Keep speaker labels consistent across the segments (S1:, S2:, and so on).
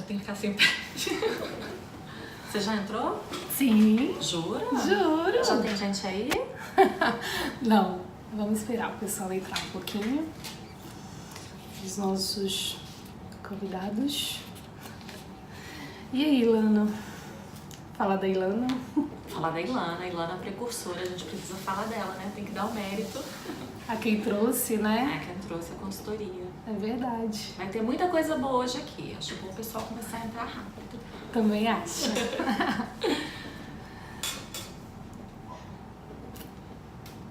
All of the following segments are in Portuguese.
S1: tem que ficar sem pé. Você já entrou?
S2: Sim.
S1: Jura?
S2: Juro.
S1: Já tem gente aí?
S2: Não, vamos esperar o pessoal entrar um pouquinho. Os nossos convidados. E aí, Ilana? Fala da Ilana.
S1: Falar da Ilana. A Ilana é a precursora, a gente precisa falar dela, né? Tem que dar o mérito.
S2: A quem trouxe, né?
S1: É, quem trouxe a consultoria.
S2: É verdade.
S1: Vai ter muita coisa boa hoje aqui. Acho bom o pessoal começar a entrar rápido.
S2: Também acho.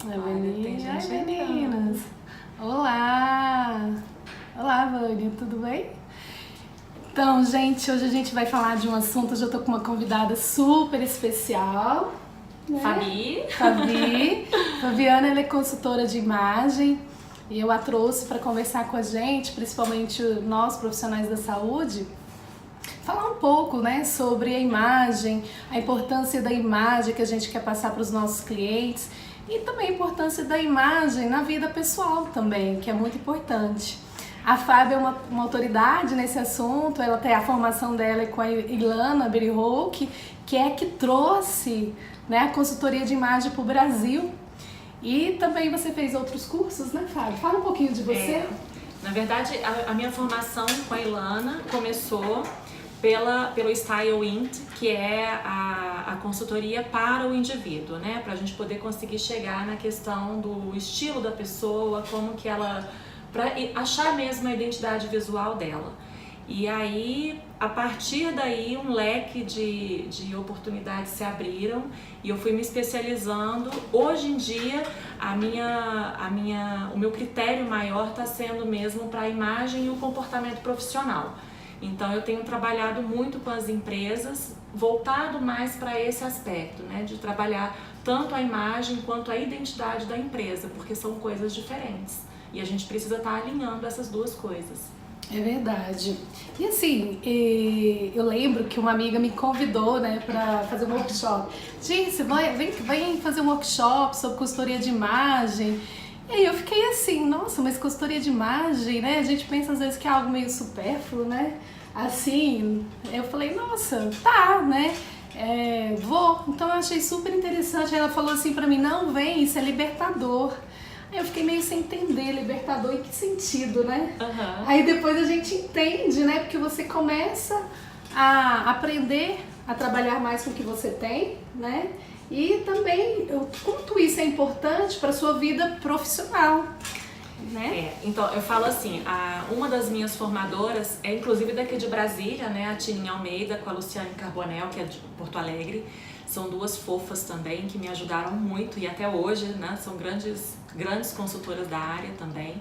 S2: Ai, meninas. Olá. Olá, Vânia. Tudo bem? Então, gente, hoje a gente vai falar de um assunto. Hoje eu tô com uma convidada super especial. Né? Fabi. Fabiana, ela é consultora de imagem. E eu a trouxe para conversar com a gente, principalmente nós profissionais da saúde, falar um pouco, né, sobre a imagem, a importância da imagem que a gente quer passar para os nossos clientes e também a importância da imagem na vida pessoal também, que é muito importante. A Fábio é uma autoridade nesse assunto, ela tem a formação dela com a Ilana Berihouk, que é que trouxe, né, a consultoria de imagem para o Brasil. E também você fez outros cursos, né, Fábio? Fala um pouquinho de você.
S1: Na verdade, a minha formação com a Ilana começou pelo Style Int, que é a consultoria para o indivíduo, né? Para a gente poder conseguir chegar na questão do estilo da pessoa, como que ela... para achar mesmo a identidade visual dela. E aí, a partir daí, um leque de oportunidades se abriram e eu fui me especializando. Hoje em dia, o meu critério maior está sendo mesmo para a imagem e o comportamento profissional. Então, eu tenho trabalhado muito com as empresas, voltado mais para esse aspecto, né? De trabalhar tanto a imagem quanto a identidade da empresa, porque são coisas diferentes. E a gente precisa estar alinhando essas duas coisas.
S2: É verdade. E assim, eu lembro que uma amiga me convidou, né, para fazer um workshop. Disse, vem fazer um workshop sobre consultoria de imagem. E aí eu fiquei assim, nossa, mas consultoria de imagem, né? A gente pensa às vezes que é algo meio supérfluo, né? Assim, eu falei, nossa, tá, né? Vou. Então eu achei super interessante. Ela falou assim pra mim, não, vem, isso é libertador. Aí eu fiquei meio sem entender, libertador em que sentido, né?
S1: Uhum.
S2: Aí depois a gente entende, né? Porque você começa a aprender a trabalhar mais com o que você tem, né? E também o quanto isso é importante para sua vida profissional, né?
S1: Então eu falo assim, uma das minhas formadoras é inclusive daqui de Brasília, né? A Tininha Almeida com a Luciane Carbonel, que é de Porto Alegre. São duas fofas também que me ajudaram muito e até hoje, né, são grandes consultoras da área também.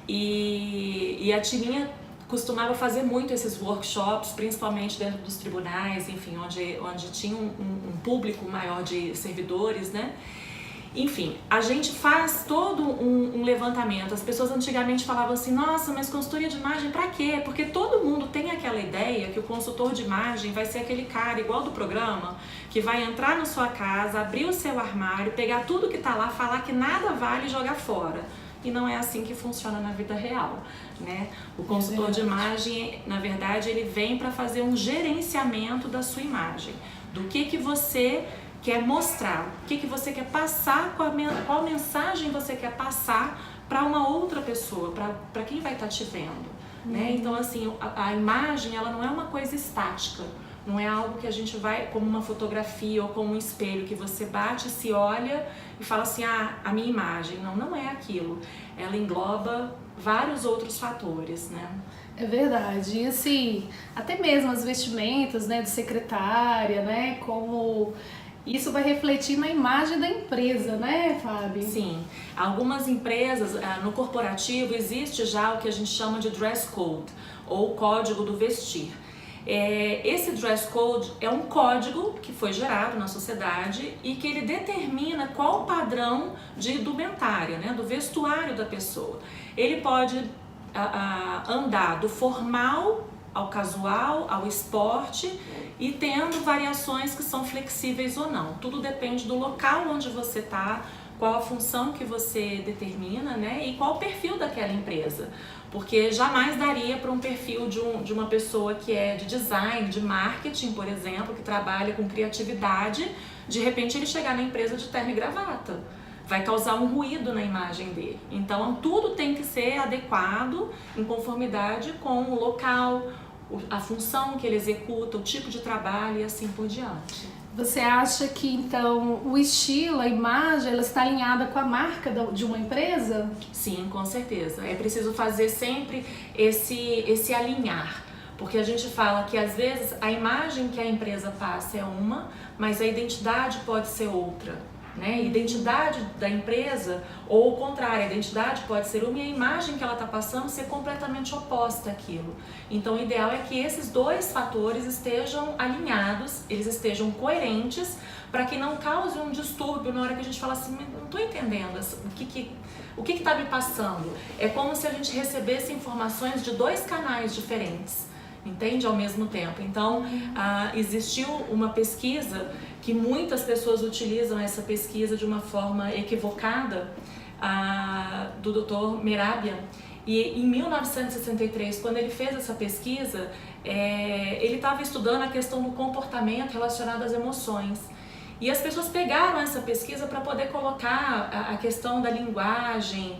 S1: E a Tininha costumava fazer muito esses workshops, principalmente dentro dos tribunais, enfim, onde tinha um público maior de servidores, né? Enfim, a gente faz todo um levantamento. As pessoas antigamente falavam assim, nossa, mas consultoria de imagem pra quê? Porque todo mundo tem aquela ideia que o consultor de imagem vai ser aquele cara igual do programa, que vai entrar na sua casa, abrir o seu armário, pegar tudo que tá lá, falar que nada vale e jogar fora. E não é assim que funciona na vida real, né? O consultor de imagem, na verdade, ele vem para fazer um gerenciamento da sua imagem, do que você quer mostrar, o que você quer passar, qual mensagem você quer passar para uma outra pessoa, para quem vai estar te vendo, né? Então, assim, a imagem, ela não é uma coisa estática, não é algo que a gente vai, como uma fotografia ou como um espelho, que você bate, se olha e fala assim, a minha imagem. Não é aquilo. Ela engloba vários outros fatores, né?
S2: É verdade. E assim, até mesmo as vestimentas, né, de secretária, né, como... Isso vai refletir na imagem da empresa, né, Fábio?
S1: Sim. Algumas empresas, no corporativo, existe já o que a gente chama de dress code, ou código do vestir. Esse dress code é um código que foi gerado na sociedade e que ele determina qual o padrão de indumentária, né, do vestuário da pessoa. Ele pode andar do formal ao casual, ao esporte e tendo variações que são flexíveis ou não. Tudo depende do local onde você está, qual a função que você determina, né, e qual o perfil daquela empresa. Porque jamais daria para um perfil de uma pessoa que é de design, de marketing, por exemplo, que trabalha com criatividade, de repente ele chegar na empresa de terno e gravata. Vai causar um ruído na imagem dele. Então tudo tem que ser adequado em conformidade com o local, a função que ele executa, o tipo de trabalho e assim por diante.
S2: Você acha que então o estilo, a imagem, ela está alinhada com a marca de uma empresa?
S1: Sim, com certeza. É preciso fazer sempre esse alinhar. Porque a gente fala que às vezes a imagem que a empresa passa é uma, mas a identidade pode ser outra. Né? A identidade da empresa, ou o contrário, a identidade pode ser uma e a imagem que ela está passando ser completamente oposta àquilo. Então o ideal é que esses dois fatores estejam alinhados, eles estejam coerentes, para que não cause um distúrbio na hora que a gente fala assim, não estou entendendo o que está me passando. É como se a gente recebesse informações de dois canais diferentes. Entende? Ao mesmo tempo. Então, existiu uma pesquisa que muitas pessoas utilizam essa pesquisa de uma forma equivocada, do Dr. Merabia. E em 1963, quando ele fez essa pesquisa, ele estava estudando a questão do comportamento relacionado às emoções. E as pessoas pegaram essa pesquisa para poder colocar a questão da linguagem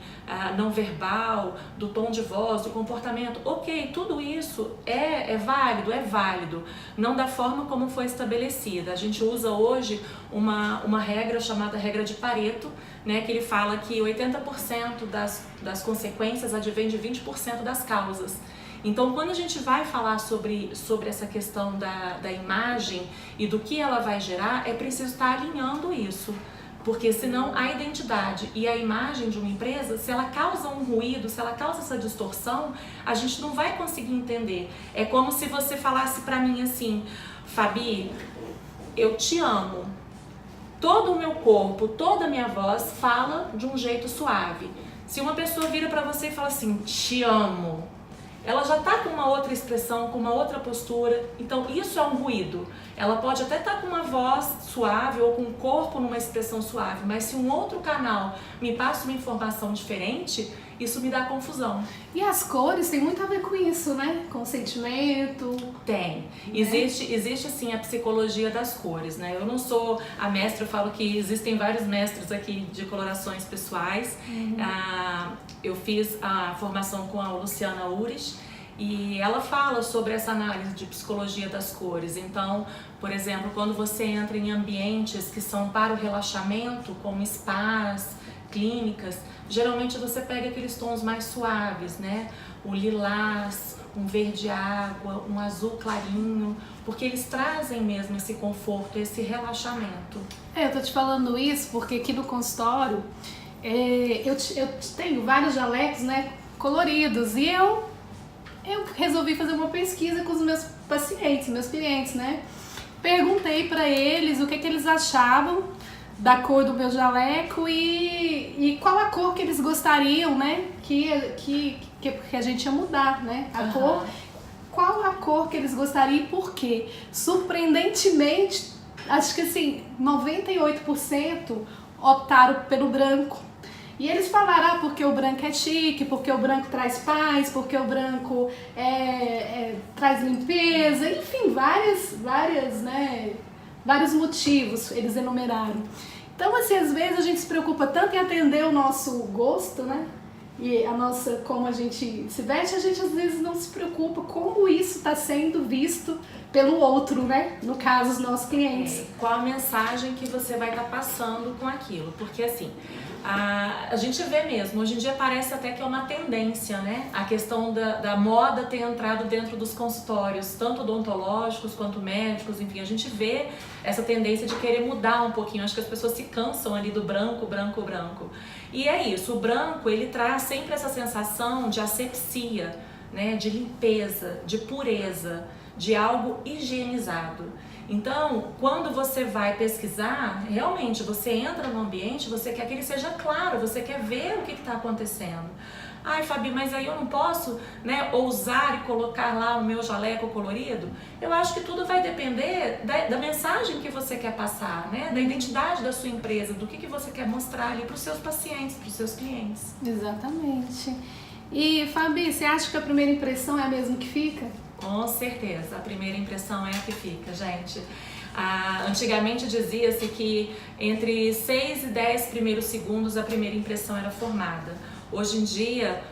S1: não verbal, do tom de voz, do comportamento. Ok, tudo isso é válido, não da forma como foi estabelecida. A gente usa hoje uma regra chamada regra de Pareto, né, que ele fala que 80% das consequências advém de 20% das causas. Então, quando a gente vai falar sobre essa questão da imagem e do que ela vai gerar, é preciso estar alinhando isso. Porque senão a identidade e a imagem de uma empresa, se ela causa um ruído, se ela causa essa distorção, a gente não vai conseguir entender. É como se você falasse pra mim assim, Fabi, eu te amo. Todo o meu corpo, toda a minha voz fala de um jeito suave. Se uma pessoa vira pra você e fala assim, te amo, ela já está com uma outra expressão, com uma outra postura, então isso é um ruído. Ela pode até estar com uma voz suave ou com o corpo numa expressão suave, mas se um outro canal me passa uma informação diferente, isso me dá confusão.
S2: E as cores têm muito a ver com isso, né? Com o sentimento.
S1: Tem. Existe assim a psicologia das cores, né? Eu não sou a mestra, eu falo que existem vários mestres aqui de colorações pessoais. Eu fiz a formação com a Luciana Urich e ela fala sobre essa análise de psicologia das cores. Então, por exemplo, quando você entra em ambientes que são para o relaxamento, como spas, clínicas, geralmente você pega aqueles tons mais suaves, né? O lilás, um verde água, um azul clarinho, porque eles trazem mesmo esse conforto, esse relaxamento.
S2: Eu tô te falando isso porque aqui no consultório eu tenho vários jalecos, né, coloridos, e eu resolvi fazer uma pesquisa com os meus pacientes, meus clientes, né? Perguntei para eles o que eles achavam da cor do meu jaleco e qual a cor que eles gostariam, né, que a gente ia mudar, né, a cor, qual a cor que eles gostariam e por quê. Surpreendentemente, acho que assim, 98% optaram pelo branco. E eles falaram, porque o branco é chique, porque o branco traz paz, porque o branco traz limpeza, enfim, vários motivos eles enumeraram. Então, assim, às vezes a gente se preocupa tanto em atender o nosso gosto, né? E como a gente se veste, a gente às vezes não se preocupa como isso está sendo visto pelo outro, né? No caso, os nossos clientes.
S1: Qual a mensagem que você vai estar passando com aquilo? Porque assim, a gente vê mesmo, hoje em dia parece até que é uma tendência, né? A questão da moda ter entrado dentro dos consultórios, tanto odontológicos quanto médicos, enfim, a gente vê essa tendência de querer mudar um pouquinho. Acho que as pessoas se cansam ali do branco. E é isso, o branco, ele traz sempre essa sensação de asepsia, né? De limpeza, de pureza, de algo higienizado. Então, quando você vai pesquisar, realmente você entra no ambiente, você quer que ele seja claro, você quer ver o que está acontecendo. Ai, Fabi, mas aí eu não posso, né, ousar e colocar lá o meu jaleco colorido? Eu acho que tudo vai depender da mensagem que você quer passar, né, da identidade da sua empresa, do que você quer mostrar ali para os seus pacientes, para os seus clientes.
S2: Exatamente. E, Fabi, você acha que a primeira impressão é a mesma que fica?
S1: Com certeza, a primeira impressão é a que fica, gente. Antigamente dizia-se que entre 6 e 10 primeiros segundos a primeira impressão era formada. Hoje em dia,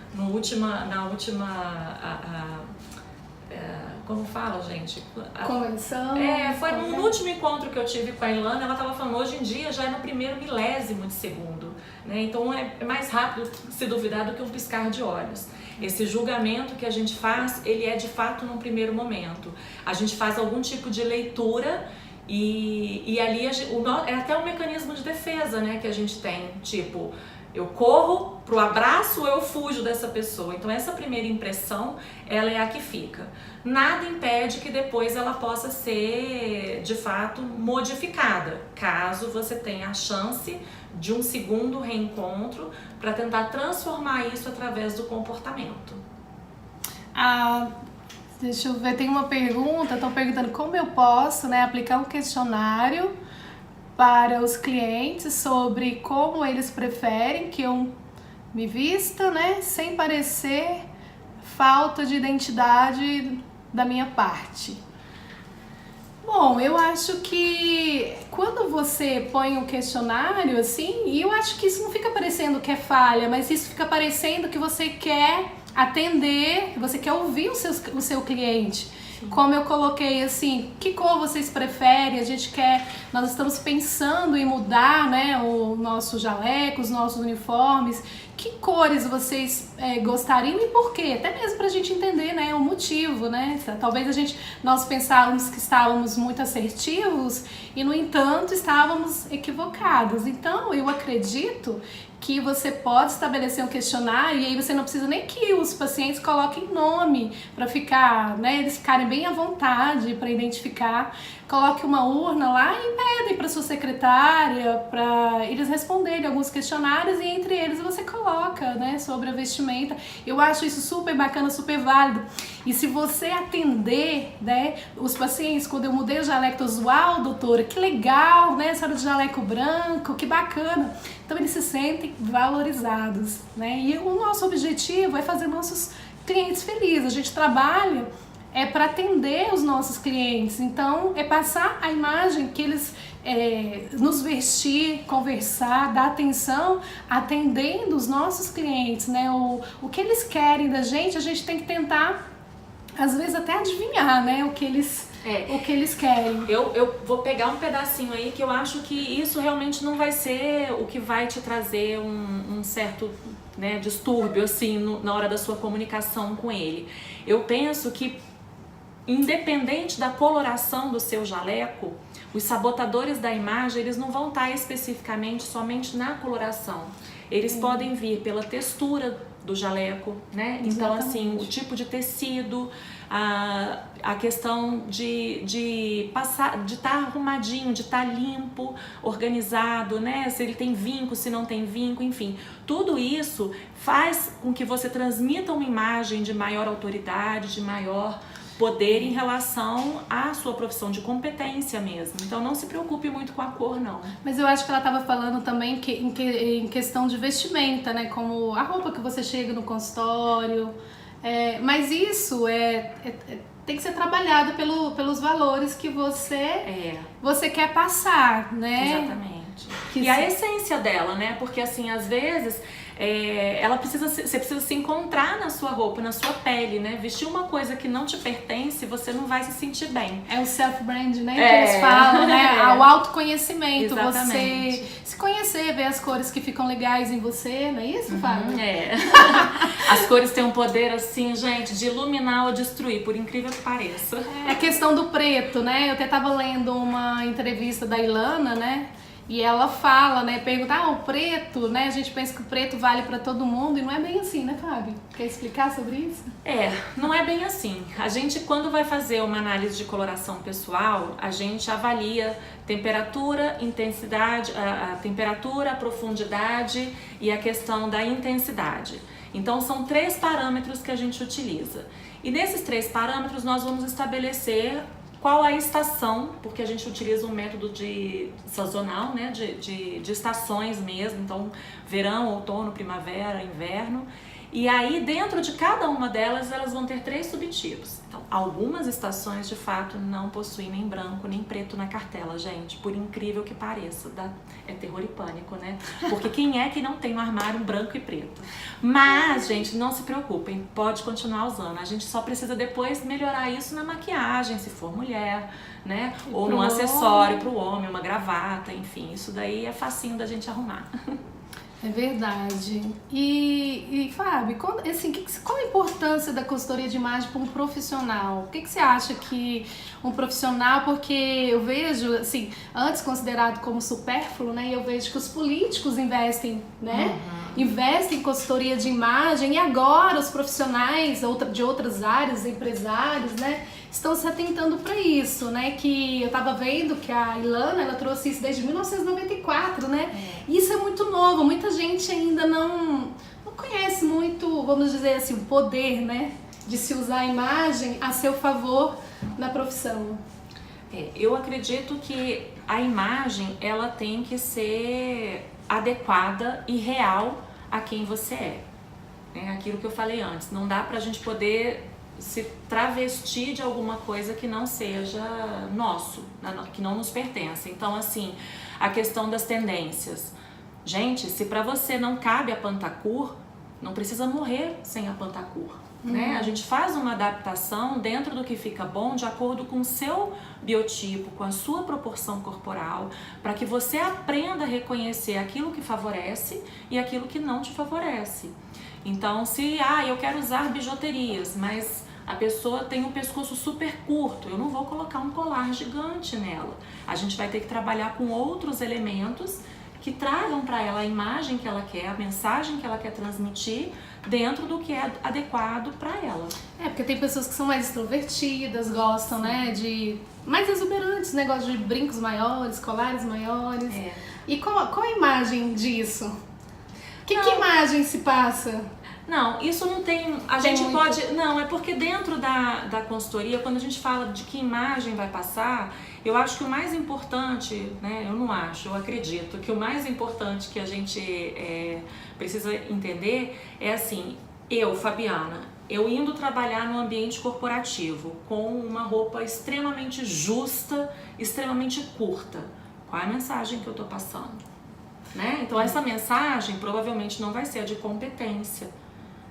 S1: como fala, gente?
S2: Convenção.
S1: Foi no último encontro que eu tive com a Ilana, ela estava falando, hoje em dia já é no primeiro milésimo de segundo, né? Então é mais rápido, se duvidar, do que um piscar de olhos. Esse julgamento que a gente faz, ele é de fato num primeiro momento. A gente faz algum tipo de leitura e ali é até um mecanismo de defesa, né, que a gente tem, tipo, eu corro pro abraço ou eu fujo dessa pessoa. Então essa primeira impressão, ela é a que fica. Nada impede que depois ela possa ser, de fato, modificada, caso você tenha a chance de um segundo reencontro para tentar transformar isso através do comportamento.
S2: Deixa eu ver, tem uma pergunta, estão perguntando como eu posso, né, aplicar um questionário para os clientes sobre como eles preferem que eu me vista, né, sem parecer falta de identidade da minha parte. Bom, eu acho que quando você põe um questionário assim, e eu acho que isso não fica parecendo que é falha, mas isso fica parecendo que você quer atender, você quer ouvir o seu cliente. Sim. Como eu coloquei assim, que cor vocês preferem? Nós estamos pensando em mudar, né, o nosso jaleco, os nossos uniformes. Que cores vocês gostariam e por quê? Até mesmo pra gente entender, né, o motivo, né? Talvez nós pensávamos que estávamos muito assertivos e, no entanto, estávamos equivocados. Então, eu acredito que você pode estabelecer um questionário e aí você não precisa nem que os pacientes coloquem nome para ficar, né, eles ficarem bem à vontade para identificar. Coloque uma urna lá e pedem para sua secretária para eles responderem alguns questionários e entre eles você coloca, né, sobre a vestimenta. Eu acho isso super bacana, super válido. E se você atender, né, os pacientes, quando eu mudei o jaleco, uau, doutora, que legal, né, essa hora de jaleco branco, que bacana. Então eles se sentem valorizados, né? E o nosso objetivo é fazer nossos clientes felizes. A gente trabalha para atender os nossos clientes, então é passar a imagem que eles nos vestir, conversar, dar atenção, atendendo os nossos clientes, né? O que eles querem da gente, a gente tem que tentar, às vezes até adivinhar, né? O que eles querem.
S1: Eu vou pegar um pedacinho aí que eu acho que isso realmente não vai ser o que vai te trazer um certo, né, distúrbio assim na hora da sua comunicação com ele. Eu penso que, independente da coloração do seu jaleco, os sabotadores da imagem, eles não vão estar especificamente somente na coloração. Eles podem vir pela textura do jaleco, né? Então, assim, o tipo de tecido, a questão de estar arrumadinho, de estar limpo, organizado, né? Se ele tem vinco, se não tem vinco, enfim. Tudo isso faz com que você transmita uma imagem de maior autoridade, de maior poder em relação à sua profissão, de competência mesmo. Então não se preocupe muito com a cor, não.
S2: Mas eu acho que ela estava falando também em questão de vestimenta, né? Como a roupa que você chega no consultório. Mas isso tem que ser trabalhado pelos valores que você quer passar, né?
S1: Exatamente. E a essência dela, né? Porque assim, às vezes você precisa se encontrar na sua roupa, na sua pele, né? Vestir uma coisa que não te pertence, você não vai se sentir bem.
S2: É o self-brand, né? Que eles falam, né? O autoconhecimento.
S1: Exatamente.
S2: Você se conhecer, ver as cores que ficam legais em você, não é isso, Fábio?
S1: As cores têm um poder, assim, gente, de iluminar ou destruir, por incrível que pareça.
S2: É a questão do preto, né? Eu até tava lendo uma entrevista da Ilana, né? E ela fala, né, pergunta, o preto, né, a gente pensa que o preto vale para todo mundo e não é bem assim, né, Fábio? Quer explicar sobre isso?
S1: Não é bem assim. A gente, quando vai fazer uma análise de coloração pessoal, a gente avalia temperatura, intensidade, a temperatura, a profundidade e a questão da intensidade. Então, são 3 parâmetros que a gente utiliza. E nesses 3 parâmetros, nós vamos estabelecer qual a estação, porque a gente utiliza um método sazonal, né, de estações mesmo, então verão, outono, primavera, inverno. E aí dentro de cada uma delas, elas vão ter 3 subtipos. Então, algumas estações de fato não possuem nem branco nem preto na cartela, gente, por incrível que pareça, é terror e pânico, né? Porque quem é que não tem no armário um branco e preto? Mas, gente, não se preocupem, pode continuar usando. A gente só precisa depois melhorar isso na maquiagem, se for mulher, né? Ou num acessório para o homem, uma gravata, enfim, isso daí é facinho da gente arrumar.
S2: É verdade. E Fábio, assim, qual a importância da consultoria de imagem para um profissional? O que você acha que um profissional, porque eu vejo, assim, antes considerado como supérfluo, né? E eu vejo que os políticos investem, né? Investem em consultoria de imagem e agora os profissionais de outras áreas, empresários, né? Estão se atentando para isso, né? Que eu estava vendo que a Ilana, ela trouxe isso desde 1994, né? Isso é muito novo, muita gente ainda não conhece muito, vamos dizer assim, o poder, né? De se usar a imagem a seu favor na profissão.
S1: Eu acredito que a imagem, ela tem que ser adequada e real a quem você é. Aquilo que eu falei antes, não dá pra gente poder se travestir de alguma coisa que não seja nosso, que não nos pertence. Então, assim, a questão das tendências. Gente, se pra você não cabe a pantacur, não precisa morrer sem a pantacur, né? A gente faz uma adaptação dentro do que fica bom, de acordo com o seu biotipo, com a sua proporção corporal, para que você aprenda a reconhecer aquilo que favorece e aquilo que não te favorece. Então, se eu quero usar bijuterias, mas a pessoa tem um pescoço super curto, eu não vou colocar um colar gigante nela. A gente vai ter que trabalhar com outros elementos que tragam para ela a imagem que ela quer, a mensagem que ela quer transmitir dentro do que é adequado para ela.
S2: Porque tem pessoas que são mais extrovertidas, gostam, né, de mais exuberantes, negócio de brincos maiores, colares maiores. E qual a imagem disso? Que imagem se passa?
S1: Não, isso não tem. A gente muito... pode. Não, é porque dentro da consultoria, quando a gente fala de que imagem vai passar, eu acho que o mais importante, né? Eu não acho, eu acredito que o mais importante que a gente precisa entender é assim: eu, Fabiana, eu indo trabalhar no ambiente corporativo com uma roupa extremamente justa, extremamente curta. Qual é a mensagem que eu tô passando? Né? Então, essa mensagem provavelmente não vai ser a de competência,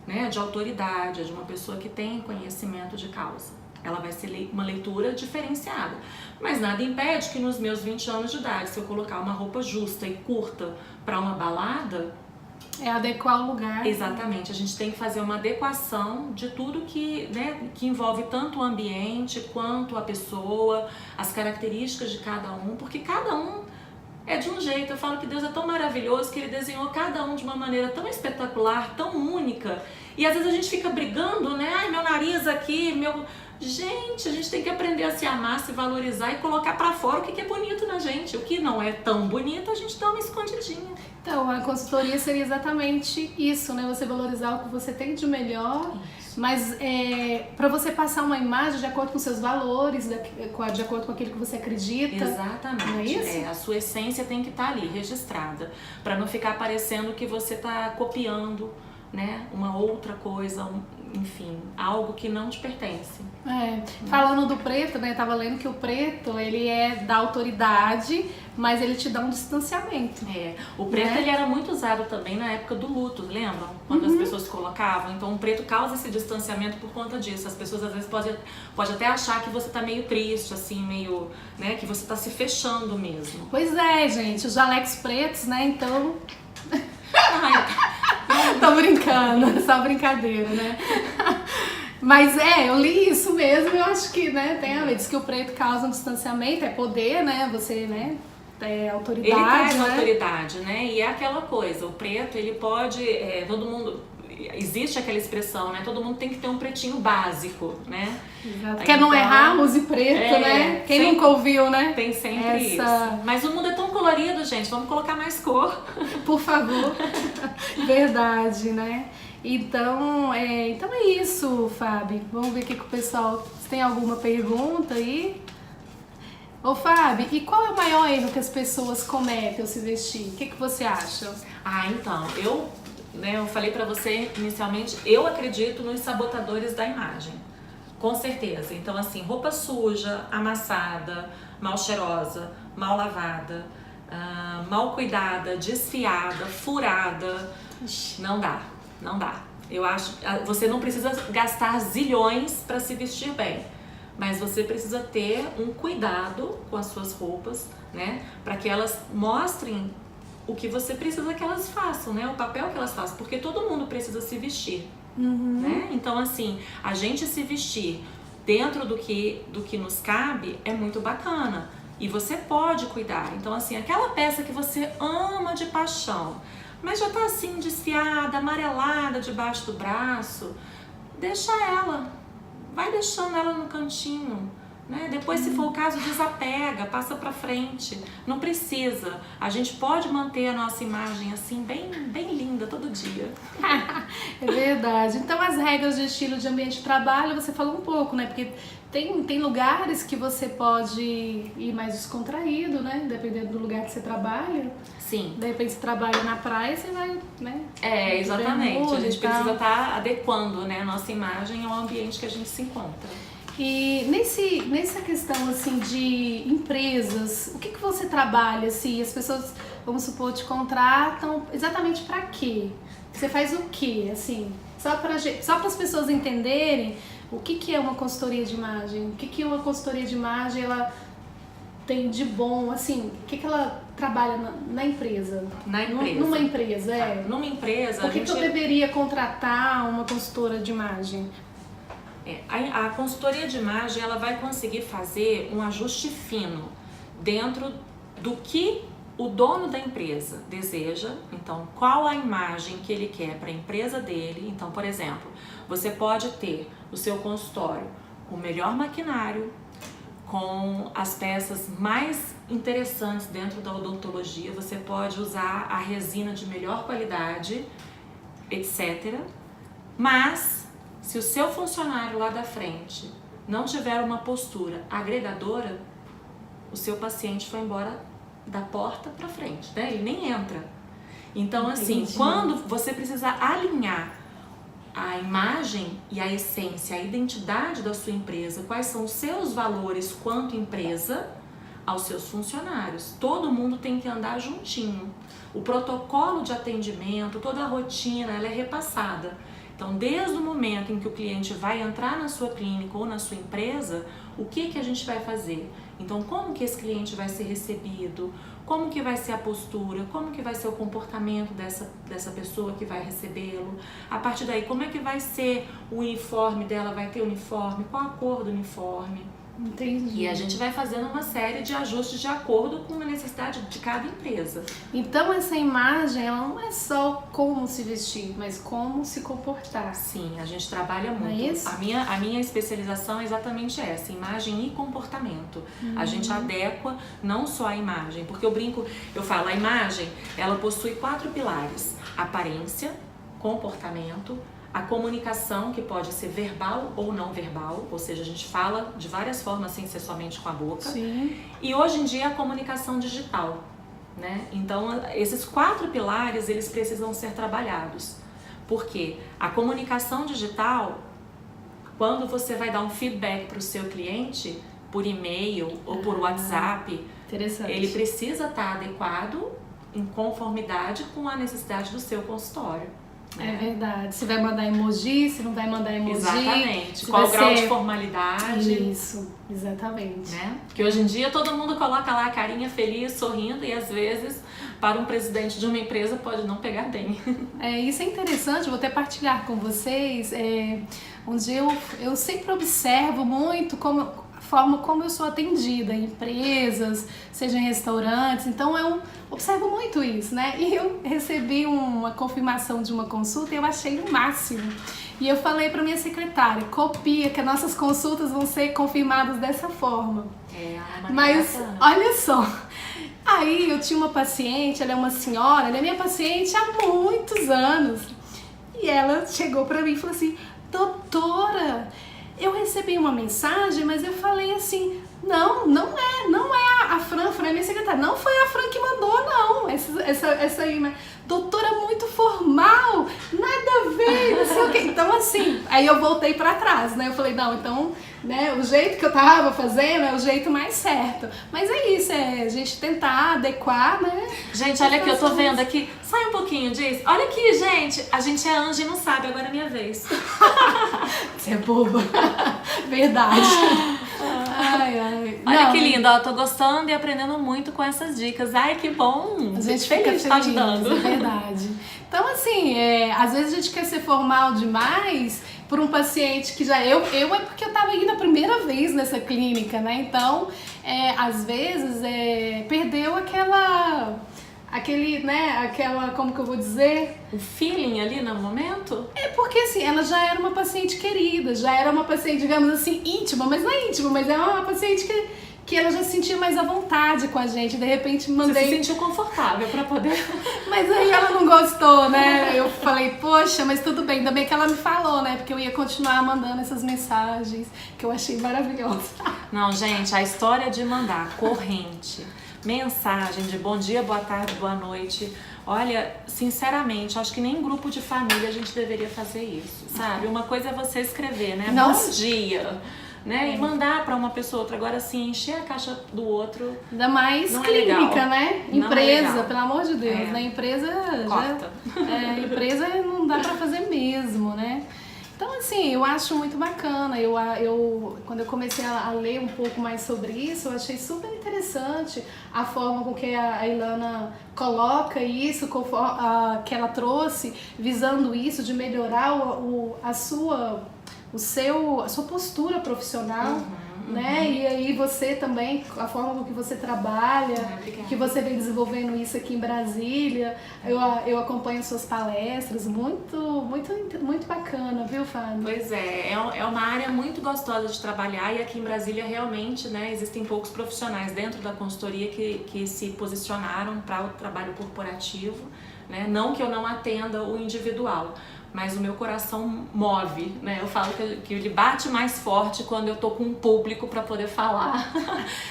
S1: né, de autoridade, é de uma pessoa que tem conhecimento de causa. Ela vai ser uma leitura diferenciada. Mas nada impede que nos meus 20 anos de idade, se eu colocar uma roupa justa e curta para uma balada...
S2: adequar o lugar.
S1: Exatamente, a gente tem que fazer uma adequação de tudo que, né, que envolve tanto o ambiente quanto a pessoa, as características de cada um, porque cada um é de um jeito. Eu falo que Deus é tão maravilhoso que Ele desenhou cada um de uma maneira tão espetacular, tão única. E às vezes a gente fica brigando, né? Ai, meu nariz aqui, meu... Gente, a gente tem que aprender a se amar, se valorizar e colocar pra fora o que é bonito na gente. O que não é tão bonito, a gente dá uma escondidinha.
S2: Então, a consultoria seria exatamente isso, né? Você valorizar o que você tem de melhor, mas para você passar uma imagem de acordo com seus valores, de acordo com aquilo que você acredita.
S1: Exatamente.
S2: Não é isso?
S1: A sua essência tem que estar ali, registrada, para não ficar parecendo que você está copiando, né, uma outra coisa, enfim, algo que não te pertence.
S2: Falando do preto, né, eu tava lendo que o preto, ele é da autoridade, mas ele te dá um distanciamento.
S1: O preto,
S2: né?
S1: Ele era muito usado também na época do luto, lembram? Quando as pessoas colocavam. Então o preto causa esse distanciamento por conta disso. As pessoas às vezes pode até achar que você tá meio triste, assim, meio, né, que você tá se fechando mesmo.
S2: Pois é, gente, os jalecos pretos, né, então...
S1: Ai,
S2: tô brincando, só brincadeira, né? Mas eu li isso mesmo, eu acho que, né, diz que o preto causa um distanciamento, é poder, né, você, né, autoridade,
S1: ele traz
S2: né?
S1: autoridade, né? E é aquela coisa, o preto, ele pode, todo mundo, existe aquela expressão, né? Todo mundo tem que ter um pretinho básico, né?
S2: Exato. Quer não errar, use preto, né? Quem
S1: sempre,
S2: nunca ouviu, né?
S1: Tem sempre isso. Mas o mundo é tão colorido, gente, vamos colocar mais cor.
S2: Por favor. Verdade, né? Então é isso, Fábio. Vamos ver o que o pessoal... Se tem alguma pergunta aí? Ô, Fábio, e qual é o maior erro que as pessoas cometem ao se vestir? O que você acha?
S1: Então, eu falei pra você inicialmente, eu acredito nos sabotadores da imagem. Com certeza. Então, assim, roupa suja, amassada, mal cheirosa, mal lavada, mal cuidada, desfiada, furada, não dá. Eu acho, você não precisa gastar zilhões para se vestir bem, mas você precisa ter um cuidado com as suas roupas, né, para que elas mostrem o que você precisa que elas façam, né, o papel que elas façam, porque todo mundo precisa se vestir, né? Então, assim, a gente se vestir dentro do que nos cabe é muito bacana. E você pode cuidar. Então, assim, aquela peça que você ama de paixão, mas já tá assim, desfiada, amarelada debaixo do braço, deixa ela. Vai deixando ela no cantinho, né? Depois, se for o caso, desapega, passa pra frente. Não precisa. A gente pode manter a nossa imagem assim, bem, bem linda todo dia.
S2: É verdade. Então, as regras de estilo de ambiente de trabalho, você falou um pouco, né? Porque tem lugares que você pode ir mais descontraído, né? Dependendo do lugar que você trabalha.
S1: Sim.
S2: De repente, você trabalha na praia, você vai, né?
S1: Exatamente. A gente precisa estar adequando, né, a nossa imagem ao ambiente que a gente se encontra.
S2: E nessa questão, assim, de empresas, o que você trabalha, assim? As pessoas, vamos supor, te contratam exatamente para quê? Você faz o quê, assim? Só para as pessoas entenderem o que é uma consultoria de imagem, o que uma consultoria de imagem ela tem de bom, assim, o que ela trabalha na empresa?
S1: Na empresa.
S2: Numa empresa,
S1: Numa empresa,
S2: por que eu deveria contratar uma consultora de imagem?
S1: A consultoria de imagem, ela vai conseguir fazer um ajuste fino dentro do que o dono da empresa deseja. Então, qual a imagem que ele quer para a empresa dele. Então, por exemplo, você pode ter o seu consultório com o melhor maquinário, com as peças mais interessantes dentro da odontologia, você pode usar a resina de melhor qualidade, etc. Mas, se o seu funcionário lá da frente não tiver uma postura agregadora, o seu paciente foi embora da porta para frente, né? Ele nem entra. Então, assim, quando você precisa alinhar a imagem e a essência, a identidade da sua empresa, quais são os seus valores quanto empresa, aos seus funcionários. Todo mundo tem que andar juntinho. O protocolo de atendimento, toda a rotina, ela é repassada. Então, desde o momento em que o cliente vai entrar na sua clínica ou na sua empresa, o que a gente vai fazer? Então, como que esse cliente vai ser recebido? Como que vai ser a postura? Como que vai ser o comportamento dessa pessoa que vai recebê-lo? A partir daí, como é que vai ser o uniforme dela? Vai ter uniforme? Qual a cor do uniforme?
S2: Entendi.
S1: E a gente vai fazendo uma série de ajustes de acordo com a necessidade de cada empresa.
S2: Então essa imagem, ela não é só como se vestir, mas como se comportar.
S1: Sim, a gente trabalha muito.
S2: É isso?
S1: A minha especialização é exatamente essa, imagem e comportamento. A gente adequa não só a imagem, porque eu falo, a imagem, ela possui 4 pilares: aparência, comportamento, a comunicação, que pode ser verbal ou não verbal, ou seja, a gente fala de várias formas sem ser somente com a boca.
S2: Sim.
S1: E hoje em dia a comunicação digital, né? Então, esses 4 pilares, eles precisam ser trabalhados. Porque a comunicação digital, quando você vai dar um feedback para o seu cliente, por e-mail ou por WhatsApp,
S2: Interessante.
S1: ele precisa estar adequado em conformidade com a necessidade do seu consultório.
S2: É verdade. Se vai mandar emoji, se não vai mandar emoji.
S1: Exatamente. Qual o grau de formalidade.
S2: Isso, exatamente.
S1: Né? Porque hoje em dia todo mundo coloca lá a carinha feliz, sorrindo, e às vezes para um presidente de uma empresa pode não pegar bem.
S2: Isso é interessante, vou até partilhar com vocês. Onde eu sempre observo muito como forma como eu sou atendida em empresas, seja em restaurantes. Então eu observo muito isso, né? E eu recebi uma confirmação de uma consulta e eu achei o máximo. E eu falei para minha secretária, copia que as nossas consultas vão ser confirmadas dessa forma. Mas olha só, aí eu tinha uma paciente, ela é uma senhora, ela é minha paciente há muitos anos. E ela chegou para mim e falou assim, doutora, eu recebi uma mensagem, mas eu falei assim, não é a Fran é minha secretária, não foi a Fran que mandou, não, essa aí, mas, doutora, muito formal, nada a ver, não sei o quê. Então assim, aí eu voltei pra trás, né, eu falei, não, então, né, o jeito que eu tava fazendo é o jeito mais certo, mas é isso, é a gente tentar adequar, né.
S1: Gente, olha aqui, eu tô vendo aqui, sai um pouquinho disso, olha aqui, gente, a gente é anjo e não sabe, agora é minha vez.
S2: Você é boba, verdade. Ai.
S1: Olha que lindo, ó, tô gostando e aprendendo muito com essas dicas. Ai, que bom!
S2: A gente
S1: fica feliz de estar ajudando.
S2: É verdade. Então, assim, às vezes a gente quer ser formal demais por um paciente que já... Eu é porque eu tava indo a primeira vez nessa clínica, né? Então, às vezes, perdeu como que eu vou dizer?
S1: O feeling ali no momento?
S2: É porque assim, ela já era uma paciente querida, já era uma paciente, digamos assim, íntima, mas não é íntima, mas é uma paciente que ela já se sentia mais à vontade com a gente, de repente mandei...
S1: Você se sentiu confortável pra poder...
S2: Mas aí ela não gostou, né? Eu falei, poxa, mas tudo bem, ainda bem que ela me falou, né? Porque eu ia continuar mandando essas mensagens, que eu achei maravilhosas.
S1: Não, gente, a história de mandar corrente, mensagem de bom dia, boa tarde, boa noite. Olha, sinceramente, acho que nem em grupo de família a gente deveria fazer isso, sabe? Uma coisa é você escrever, né?
S2: Nossa.
S1: Bom dia, né? E mandar pra uma pessoa outra. Agora sim, encher a caixa do outro.
S2: Ainda mais
S1: não
S2: clínica,
S1: é
S2: né?
S1: Não
S2: Empresa,
S1: é
S2: pelo amor de Deus, né? Empresa
S1: corta.
S2: Empresa não dá pra fazer mesmo, né? Então, assim, eu acho muito bacana. Quando eu comecei a ler um pouco mais sobre isso, eu achei super interessante a forma com que a Ilana coloca isso, que ela trouxe, visando isso, de melhorar a sua postura profissional. Né? E aí você também, a forma com que você trabalha, que você vem desenvolvendo isso aqui em Brasília, eu acompanho suas palestras, muito bacana, viu, Fábio?
S1: Pois é uma área muito gostosa de trabalhar e aqui em Brasília realmente, né, existem poucos profissionais dentro da consultoria que se posicionaram para o trabalho corporativo, né? Não que eu não atenda o individual, mas o meu coração move, né? Eu falo que ele bate mais forte quando eu tô com um público para poder falar.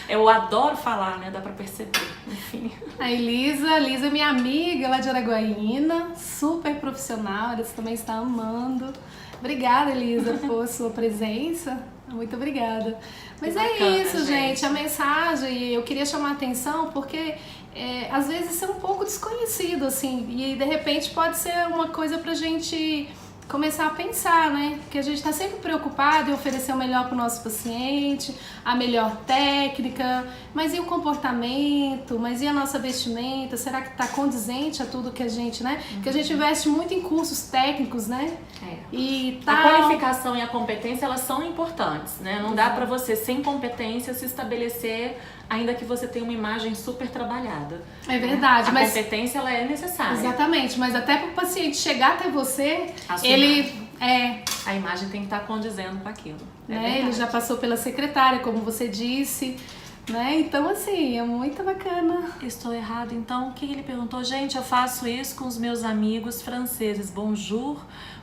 S1: Eu adoro falar, né? Dá para perceber, enfim.
S2: A Elisa é minha amiga lá de Araguaína, super profissional, ela também está amando. Obrigada, Elisa, por sua presença. Muito obrigada. Mas
S1: bacana,
S2: é isso, gente. A mensagem, eu queria chamar a atenção porque às vezes isso é um pouco desconhecido, assim, e de repente pode ser uma coisa pra gente começar a pensar, né? Porque a gente está sempre preocupado em oferecer o melhor para o nosso paciente, a melhor técnica, mas e o comportamento, mas e a nossa vestimenta? Será que está condizente a tudo que a gente, né? Porque a gente investe muito em cursos técnicos, né? E
S1: a qualificação e a competência, elas são importantes, né? Não dá para você, sem competência, se estabelecer, ainda que você tenha uma imagem super trabalhada.
S2: É verdade.
S1: A competência, ela é necessária.
S2: Exatamente, mas até para o paciente chegar até você,
S1: a imagem tem que estar condizendo com aquilo.
S2: Né? Ele já passou pela secretária, como você disse, né? Então, assim, é muito bacana.
S1: Estou errado, então? O que ele perguntou? Gente, eu faço isso com os meus amigos franceses. Bonjour.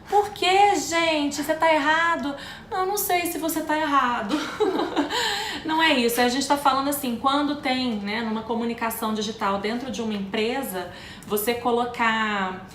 S1: Por que, gente? Você tá errado? Não sei se você tá errado. Não é isso. A gente tá falando assim, quando tem, né, numa comunicação digital dentro de uma empresa, você colocar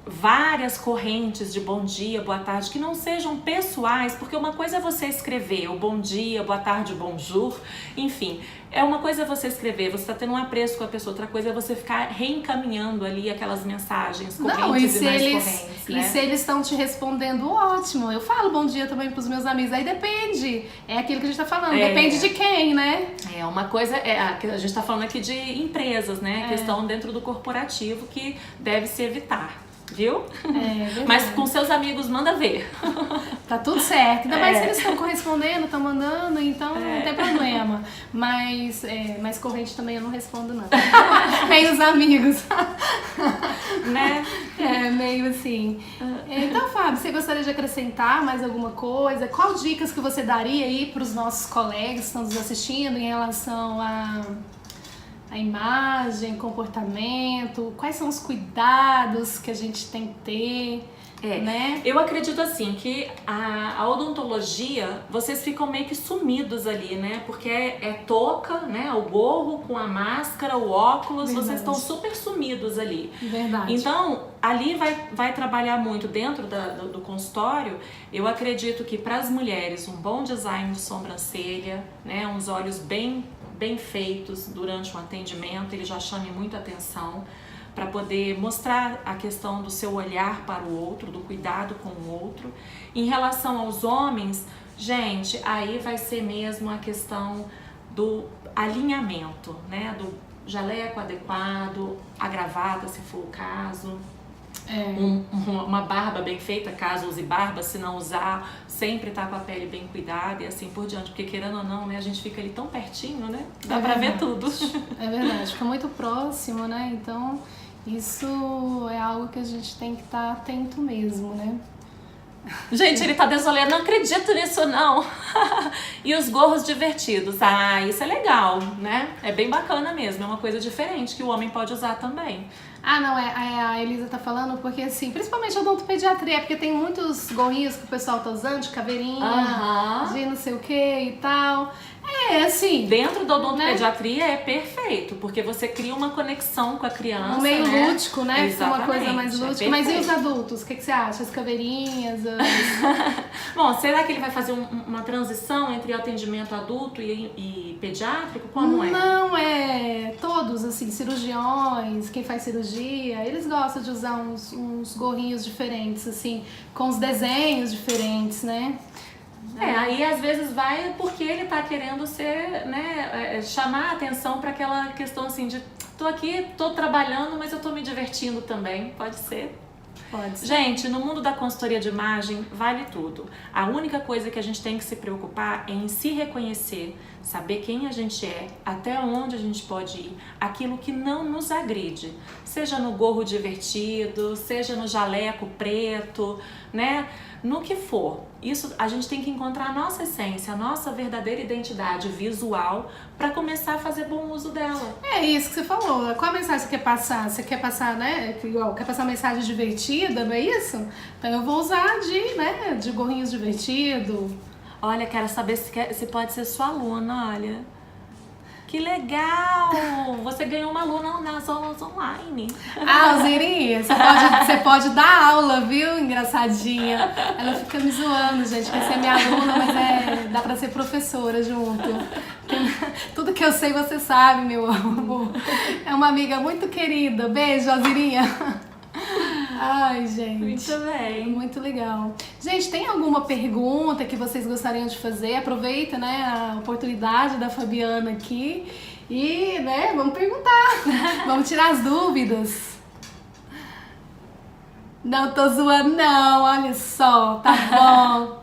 S1: várias correntes de bom dia, boa tarde, que não sejam pessoais, porque uma coisa é você escrever o bom dia, boa tarde, bonjour, enfim, uma coisa é você escrever, você tá tendo um apreço com a pessoa, outra coisa é você ficar reencaminhando ali aquelas mensagens correntes e mais correntes, né?
S2: E se eles estão te respondendo, ótimo, eu falo bom dia também pros meus amigos, aí depende, é aquilo que a gente tá falando, depende de quem, né?
S1: Uma coisa a gente tá falando aqui de empresas, né, que estão dentro do corporativo, que deve se evitar. viu?
S2: Verdade.
S1: Mas com seus amigos, manda ver.
S2: Tá tudo certo. Ainda mais se eles estão correspondendo, estão mandando, então não tem problema. Mas corrente também eu não respondo, não. Nem os amigos.
S1: Né?
S2: Meio assim. Então, Fábio, você gostaria de acrescentar mais alguma coisa? Qual dicas que você daria aí para os nossos colegas que estão nos assistindo em relação a imagem, comportamento? Quais são os cuidados que a gente tem que ter? Né?
S1: Eu acredito assim que a odontologia, vocês ficam meio que sumidos ali, né? Porque é touca, né? O gorro com a máscara, o óculos,
S2: Verdade.
S1: Vocês estão super sumidos ali.
S2: Verdade.
S1: Então, ali vai trabalhar muito dentro do consultório. Eu acredito que para as mulheres, um bom design de sobrancelha, né? Uns olhos bem feitos durante um atendimento, ele já chame muita atenção, para poder mostrar a questão do seu olhar para o outro, do cuidado com o outro. Em relação aos homens, gente, aí vai ser mesmo a questão do alinhamento, né? Do jaleco adequado, a gravata, se for o caso. Uma barba bem feita, caso use barba, se não usar, sempre tá com a pele bem cuidada e assim por diante, porque querendo ou não, né, a gente fica ali tão pertinho, né, dá pra ver tudo.
S2: É verdade, fica muito próximo, né, então isso é algo que a gente tem que estar atento mesmo, né.
S1: Gente, ele tá desolando, não acredito nisso não. E os gorros divertidos, isso é legal, né, é bem bacana mesmo, é uma coisa diferente que o homem pode usar também.
S2: Não, a Elisa tá falando porque, assim, principalmente a odontopediatria, porque tem muitos gorrinhos que o pessoal tá usando, de caveirinha, de não sei o que e tal. Assim...
S1: Dentro da odontopediatria, né? É perfeito, porque você cria uma conexão com a criança,
S2: um meio lúdico, né?
S1: Exatamente,
S2: uma coisa mais lúdica. Mas e os adultos? O que você acha? As caveirinhas?
S1: Bom, será que ele vai fazer uma transição entre atendimento adulto e pediátrico? Como é?
S2: Não, todos, assim, cirurgiões, quem faz cirurgia, eles gostam de usar uns gorrinhos diferentes, assim, com os desenhos diferentes, né?
S1: Aí às vezes vai porque ele tá querendo ser, né, chamar a atenção para aquela questão assim de tô aqui, tô trabalhando, mas eu tô me divertindo também, pode ser?
S2: Pode ser.
S1: Gente, no mundo da consultoria de imagem vale tudo. A única coisa que a gente tem que se preocupar é em se reconhecer, saber quem a gente é, até onde a gente pode ir, aquilo que não nos agride, seja no gorro divertido, seja no jaleco preto, né? No que for, isso a gente tem que encontrar a nossa essência, a nossa verdadeira identidade visual para começar a fazer bom uso dela.
S2: É isso que você falou. Qual a mensagem você quer passar? Você quer passar, né? Quer passar uma mensagem divertida, não é isso? Então eu vou usar de gorrinhos divertido.
S1: Olha, quero saber se pode ser sua aluna, olha. Que legal! Você ganhou uma aluna nas aulas online.
S2: Alzirinha, você pode dar aula, viu? Engraçadinha. Ela fica me zoando, gente. Quer ser minha aluna, mas dá pra ser professora junto. Tudo que eu sei você sabe, meu amor. É uma amiga muito querida. Beijo, Alzirinha. Ai, gente.
S1: Muito bem.
S2: Muito legal. Gente, tem alguma pergunta que vocês gostariam de fazer? Aproveita, né, a oportunidade da Fabiana aqui e, né, vamos perguntar. Vamos tirar as dúvidas. Não tô zoando, não. Olha só, tá bom.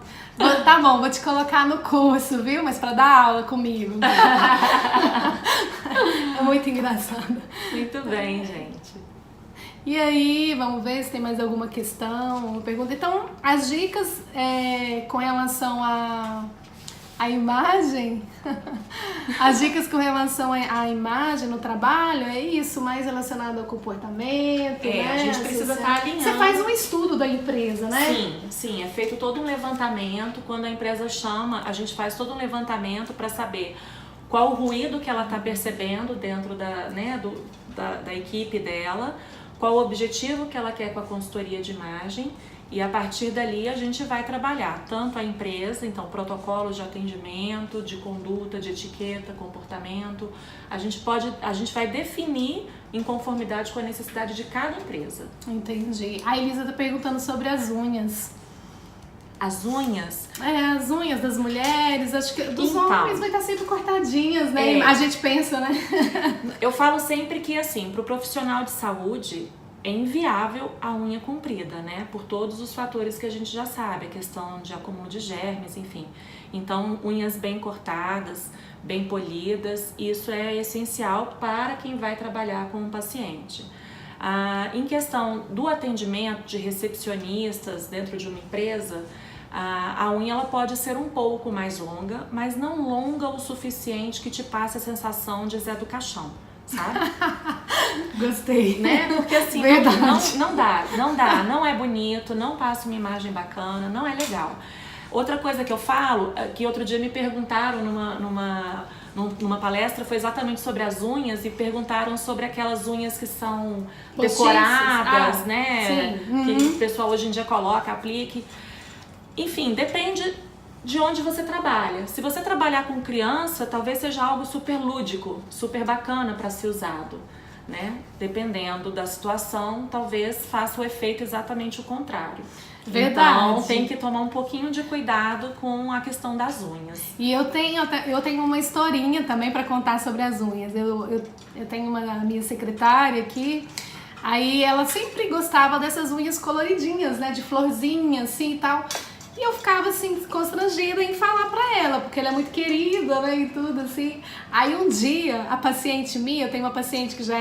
S2: Tá bom, vou te colocar no curso, viu? Mas pra dar aula comigo. É muito engraçado.
S1: Muito bem, gente.
S2: E aí, vamos ver se tem mais alguma questão, uma pergunta. Então, as dicas com relação à imagem, as dicas com relação à imagem no trabalho, é isso, mais relacionado ao comportamento, né?
S1: A gente precisa estar alinhando.
S2: Você faz um estudo da empresa, né?
S1: Sim, é feito todo um levantamento. Quando a empresa chama, a gente faz todo um levantamento para saber qual o ruído que ela está percebendo dentro da equipe dela, qual o objetivo que ela quer com a consultoria de imagem, e a partir dali a gente vai trabalhar tanto a empresa, então protocolos de atendimento, de conduta, de etiqueta, comportamento. A gente vai definir em conformidade com a necessidade de cada empresa.
S2: Entendi. A Elisa tá perguntando sobre as unhas.
S1: As unhas?
S2: As unhas das mulheres, acho que dos homens vai estar sempre cortadinhas, né? A gente pensa, né?
S1: Eu falo sempre que, assim, pro profissional de saúde, é inviável a unha comprida, né? Por todos os fatores que a gente já sabe, a questão de acúmulo de germes, enfim. Então, unhas bem cortadas, bem polidas, isso é essencial para quem vai trabalhar com um paciente. Em questão do atendimento de recepcionistas dentro de uma empresa, a unha ela pode ser um pouco mais longa, mas não longa o suficiente que te passe a sensação de Zé do Caixão, sabe?
S2: Gostei.
S1: Né? Porque assim, não dá, não é bonito, não passa uma imagem bacana, não é legal. Outra coisa que eu falo, que outro dia me perguntaram numa palestra, foi exatamente sobre as unhas e perguntaram sobre aquelas unhas que são decoradas, né?
S2: Sim.
S1: Que o pessoal hoje em dia coloca, aplique. Enfim, depende de onde você trabalha. Se você trabalhar com criança, talvez seja algo super lúdico, super bacana para ser usado, né? Dependendo da situação, talvez faça o efeito exatamente o contrário.
S2: Verdade.
S1: Então tem que tomar um pouquinho de cuidado com a questão das unhas.
S2: E eu tenho uma historinha também para contar sobre as unhas. Eu tenho uma minha secretária aqui, aí ela sempre gostava dessas unhas coloridinhas, né, de florzinha assim e tal. E eu ficava assim constrangida em falar pra ela, porque ela é muito querida, né, e tudo assim. Aí um dia a paciente minha, eu tenho uma paciente que já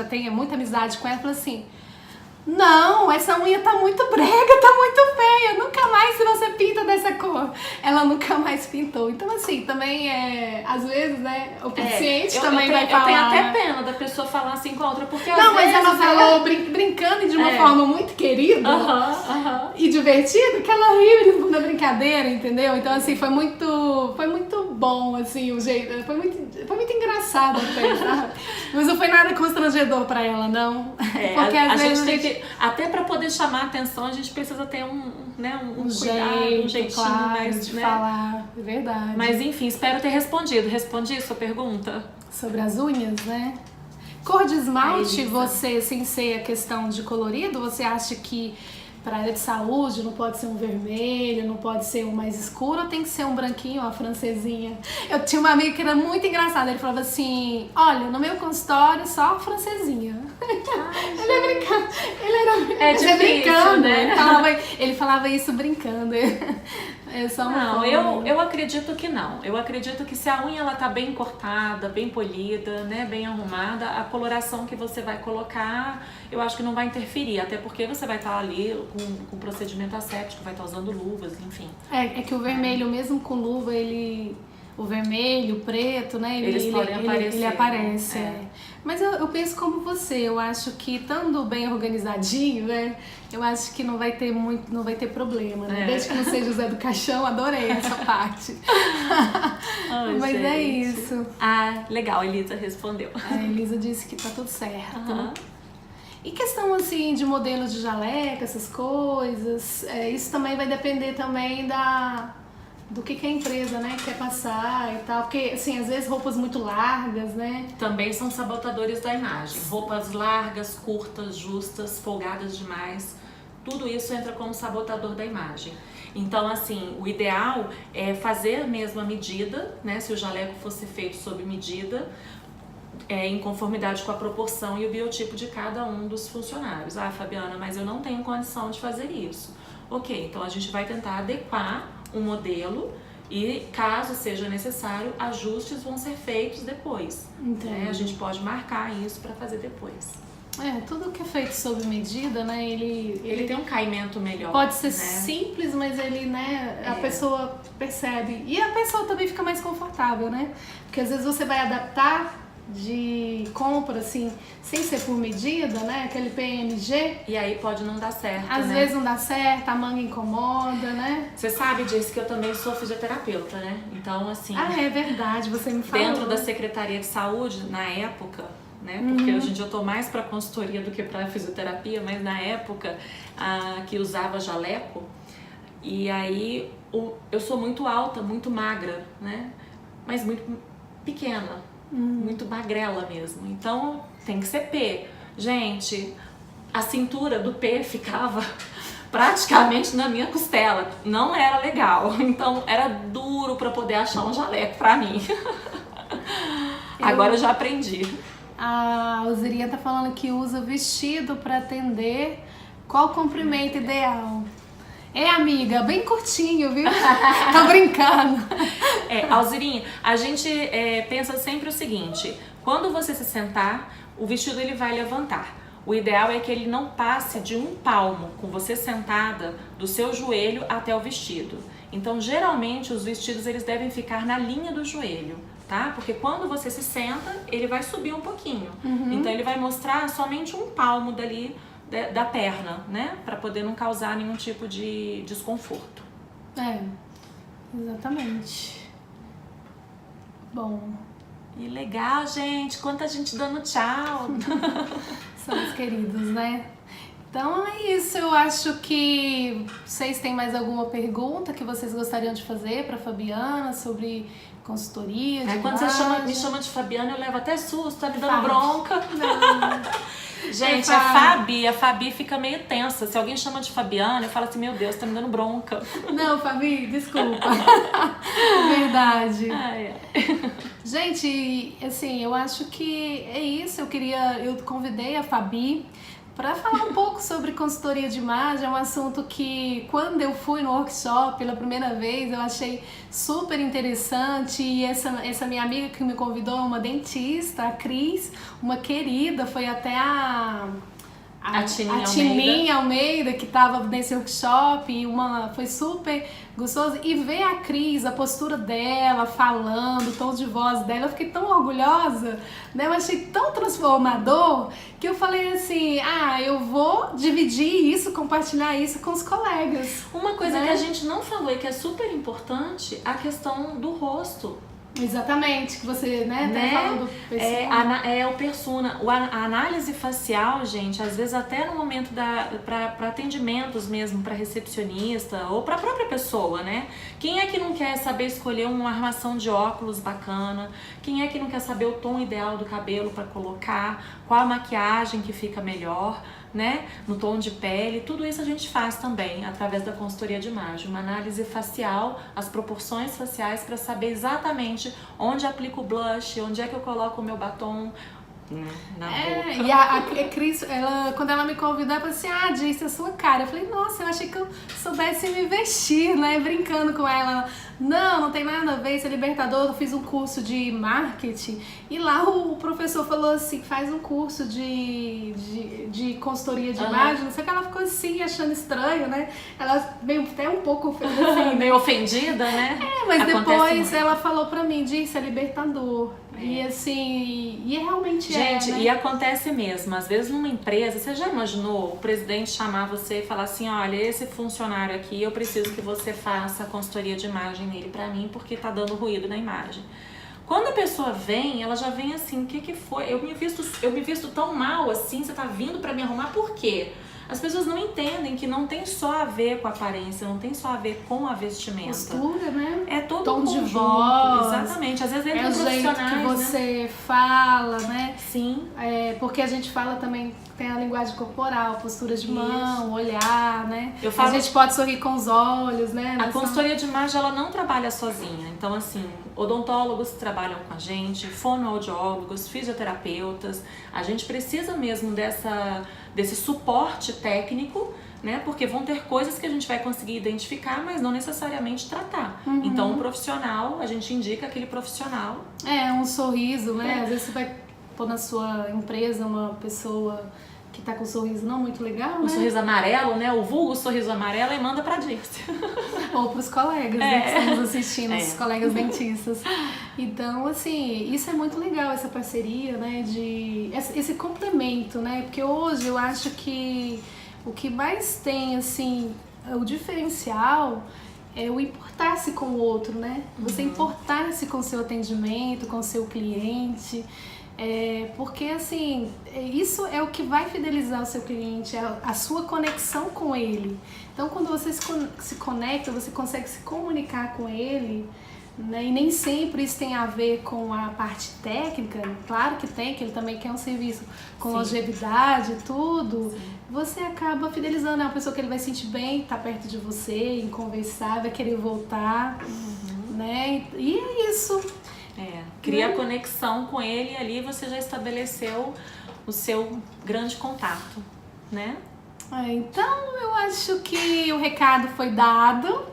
S2: tem muita amizade com ela, falou assim: não, essa unha tá muito brega, tá muito feia, nunca mais se você pinta dessa cor. Ela nunca mais pintou. Então assim, também às vezes, né, o paciente também vai falar.
S1: Eu tenho até pena da pessoa falar assim com a outra, porque
S2: não, mas ela falou brincando de uma forma muito querida e divertida, que ela riu na brincadeira, entendeu? Então assim, foi muito bom, assim, o jeito, foi muito engraçado até, sabe? Mas não foi nada constrangedor pra ela, não. Porque às vezes
S1: tem que, até pra poder chamar a atenção, a gente precisa ter um cuidado, um jeitinho
S2: claro,
S1: mais
S2: de falar, é verdade.
S1: Mas enfim, espero ter respondido. Respondi a sua pergunta?
S2: Sobre as unhas, né? Cor de esmalte,
S1: Aí,
S2: você, sem ser a questão de colorido, você acha que para área de saúde não pode ser um vermelho, não pode ser um mais escuro, ou tem que ser um branquinho, uma francesinha? Eu tinha uma amiga que era muito engraçada, ele falava assim: olha, no meu consultório só francesinha. Ele é brincando, brincando, né? Ele falava isso brincando. É só uma
S1: não, eu acredito que não. Eu acredito que se a unha ela tá bem cortada, bem polida, né, bem arrumada, a coloração que você vai colocar, eu acho que não vai interferir, até porque você vai estar ali com procedimento aséptico, vai estar usando luvas, enfim.
S2: É que o vermelho, mesmo com luva, o vermelho, o preto, né? Ele aparece. É. Mas eu penso como você, eu acho que estando bem organizadinho, né? Eu acho que não vai ter problema, né? Desde que não seja o Zé do Caixão, adorei essa parte.
S1: Ai,
S2: mas
S1: gente.
S2: É isso.
S1: Legal, a Elisa respondeu.
S2: A Elisa disse que tá tudo certo. E questão assim de modelos de jaleca, essas coisas, isso também vai depender também do que a empresa, né, quer passar e tal, porque assim, às vezes roupas muito largas, né?
S1: Também são sabotadores da imagem. Roupas largas, curtas, justas, folgadas demais, tudo isso entra como sabotador da imagem. Então, assim, o ideal é fazer mesmo a medida, né, se o jaleco fosse feito sob medida, em conformidade com a proporção e o biotipo de cada um dos funcionários. Fabiana, mas eu não tenho condição de fazer isso. Ok, então a gente vai tentar adequar um modelo e, caso seja necessário, ajustes vão ser feitos depois. A gente pode marcar isso para fazer depois.
S2: Tudo que é feito sob medida, né, ele
S1: tem um caimento melhor.
S2: Pode ser simples, mas ele, né, a pessoa percebe. E a pessoa também fica mais confortável, né? Porque às vezes você vai adaptar de compra, assim, sem ser por medida, né? Aquele PMG.
S1: E aí pode não dar certo,
S2: Às vezes não dá certo, a manga incomoda, né?
S1: Você sabe disso, que eu também sou fisioterapeuta, né? Então, assim...
S2: é verdade, você me falou.
S1: Dentro da Secretaria de Saúde, na época, né? Porque hoje em dia eu tô mais pra consultoria do que pra fisioterapia, mas na época que usava jaleco, e aí eu sou muito alta, muito magra, né? Mas muito pequena. Muito magrela mesmo, então tem que ser P. Gente, a cintura do P ficava praticamente na minha costela, não era legal, então era duro para poder achar um jaleco para mim. Agora eu já aprendi.
S2: A Alzirinha tá falando que usa vestido para atender. Qual o comprimento ideal? Amiga, bem curtinho, viu? Tô brincando.
S1: Alzirinha, a gente pensa sempre o seguinte: quando você se sentar, o vestido ele vai levantar. O ideal é que ele não passe de 1 palmo, com você sentada, do seu joelho até o vestido. Então, geralmente, os vestidos eles devem ficar na linha do joelho, tá? Porque quando você se senta, ele vai subir um pouquinho. Então, ele vai mostrar somente 1 palmo dali da perna, né? Para poder não causar nenhum tipo de desconforto.
S2: Exatamente. Bom.
S1: E legal, gente. Quanta gente dando tchau.
S2: Somos queridos, né? Então é isso. Eu acho que vocês têm mais alguma pergunta que vocês gostariam de fazer para Fabiana sobre consultoria?
S1: Quando você me chama de Fabiana, eu levo até susto, tá me dando bronca. Gente, a Fabi fica meio tensa. Se alguém chama de Fabiana, eu falo assim, meu Deus, tá me dando bronca.
S2: Não, Fabi, desculpa. Verdade. Gente, assim, eu acho que é isso. Eu convidei a Fabi para falar um pouco sobre consultoria de imagem. É um assunto que, quando eu fui no workshop pela primeira vez, eu achei super interessante. E essa minha amiga que me convidou é uma dentista, a Cris, uma querida, foi até a Tininha Almeida, que estava nesse workshop, e foi super gostoso. E ver a Cris, a postura dela, falando, o tom de voz dela, eu fiquei tão orgulhosa, né? Eu achei tão transformador que eu falei assim, eu vou dividir isso, compartilhar isso com os colegas.
S1: Uma coisa que a gente não falou e que é super importante, a questão do rosto.
S2: Exatamente, que você, tá falando do persona.
S1: O persona. A análise facial, gente, às vezes até no momento para atendimentos mesmo, para recepcionista ou para a própria pessoa, né? Quem é que não quer saber escolher uma armação de óculos bacana? Quem é que não quer saber o tom ideal do cabelo para colocar? Qual a maquiagem que fica melhor? Né? No tom de pele, tudo isso a gente faz também através da consultoria de imagem, uma análise facial, as proporções faciais para saber exatamente onde aplico o blush, onde é que eu coloco o meu batom na boca.
S2: E a Cris, quando ela me convidou, ela falou assim, Dice, a sua cara. Eu falei, nossa, eu achei que eu soubesse me vestir, né? Brincando com ela. Não tem nada a ver, isso é libertador. Eu fiz um curso de marketing e lá o professor falou assim, faz um curso de consultoria de imagem, não sei o que, ela ficou assim, achando estranho, né? Ela veio até um pouco assim,
S1: meio ofendida, né?
S2: Mas depois ela falou pra mim, Dice, é libertador. E assim, realmente
S1: gente,
S2: né?
S1: E acontece mesmo. Às vezes numa empresa, você já imaginou o presidente chamar você e falar assim, olha, esse funcionário aqui, eu preciso que você faça a consultoria de imagem nele pra mim, porque tá dando ruído na imagem. Quando a pessoa vem, ela já vem assim, o que foi? Eu me visto tão mal assim, você tá vindo pra me arrumar, por quê? As pessoas não entendem que não tem só a ver com a aparência, não tem só a ver com a vestimenta.
S2: Postura, né?
S1: É todo
S2: tom
S1: um conjunto,
S2: de voz.
S1: Exatamente. Às vezes entra
S2: o jeito que você fala, né?
S1: Sim.
S2: Porque a gente fala também, tem a linguagem corporal, postura de mão, olhar, né? A gente pode sorrir com os olhos, né?
S1: A consultoria de imagem, ela não trabalha sozinha. Então, assim, odontólogos trabalham com a gente, fonoaudiólogos, fisioterapeutas. A gente precisa mesmo desse suporte técnico, né? Porque vão ter coisas que a gente vai conseguir identificar, mas não necessariamente tratar. Então, um profissional, a gente indica aquele profissional.
S2: Um sorriso, né? Às vezes você vai pôr na sua empresa uma pessoa que tá com um sorriso não muito legal, né?
S1: Sorriso amarelo, né? O vulgo sorriso amarelo, e manda pra Dirce.
S2: Ou pros colegas, né? Que estamos assistindo, os colegas dentistas. Então, assim, isso é muito legal, essa parceria, né? Esse complemento, né? Porque hoje eu acho que o que mais tem, assim, o diferencial é o importar-se com o outro, né? Você importar-se com o seu atendimento, com o seu cliente. Porque assim, isso é o que vai fidelizar o seu cliente, é a sua conexão com ele. Então quando você se conecta, você consegue se comunicar com ele, né? E nem sempre isso tem a ver com a parte técnica, claro que tem, que ele também quer um serviço com longevidade e tudo. Você acaba fidelizando, é uma pessoa que ele vai sentir bem, tá perto de você, em conversar, vai querer voltar, né? E é isso.
S1: cria a conexão com ele e ali você já estabeleceu o seu grande contato, né?
S2: Então eu acho que o recado foi dado.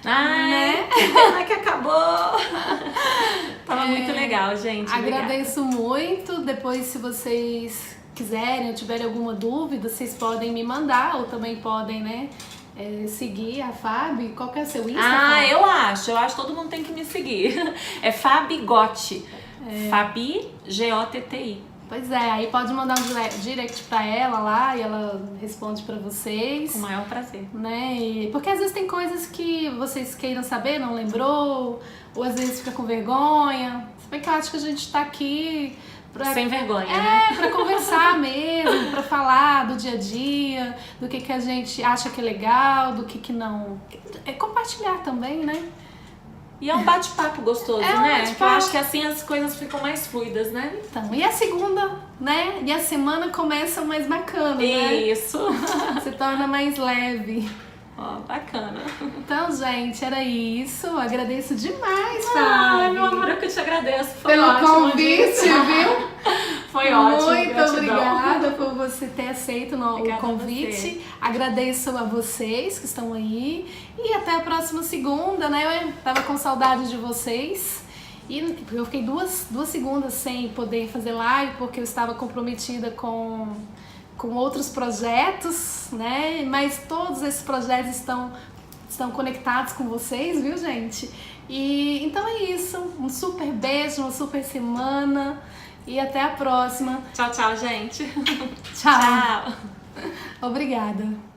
S1: Ai,
S2: né?
S1: Que pena que acabou! Tava muito legal, gente.
S2: Agradeço muito. Depois, se vocês quiserem ou tiverem alguma dúvida, vocês podem me mandar ou também podem, né, seguir a Fabi. Qual que é o seu Insta? Fabi?
S1: Eu acho que todo mundo tem que me seguir. É Fabi Gotti. Fabi Gotti.
S2: Pois é, aí pode mandar um direct pra ela lá e ela responde pra vocês.
S1: Com o maior prazer.
S2: Né? Porque às vezes tem coisas que vocês queiram saber, não lembrou, ou às vezes fica com vergonha. Se bem que eu acho que a gente tá aqui
S1: sem vergonha, né?
S2: Pra conversar mesmo, pra falar do dia a dia, do que a gente acha que é legal, do que não. É compartilhar também, né?
S1: E é um bate-papo gostoso, né? Que eu acho que assim as coisas ficam mais fluidas, né?
S2: Então, e a segunda, né? E a semana começa mais bacana, né?
S1: Isso!
S2: Se torna mais leve.
S1: Ó, bacana.
S2: Então, gente, era isso. Agradeço demais, Fabi.
S1: Ai, meu amor, eu que te agradeço. Foi
S2: pelo
S1: ótimo,
S2: convite, viu?
S1: Foi ótimo.
S2: Muito
S1: gratidão.
S2: obrigada por você ter aceito o convite. Agradeço a vocês que estão aí. E até a próxima segunda, né? Eu tava com saudade de vocês. E eu fiquei duas segundas sem poder fazer live, porque eu estava comprometida com outros projetos, né? Mas todos esses projetos estão conectados com vocês, viu, gente? E então é isso. Um super beijo, uma super semana. E até a próxima.
S1: Tchau, tchau, gente.
S2: Tchau. Obrigada.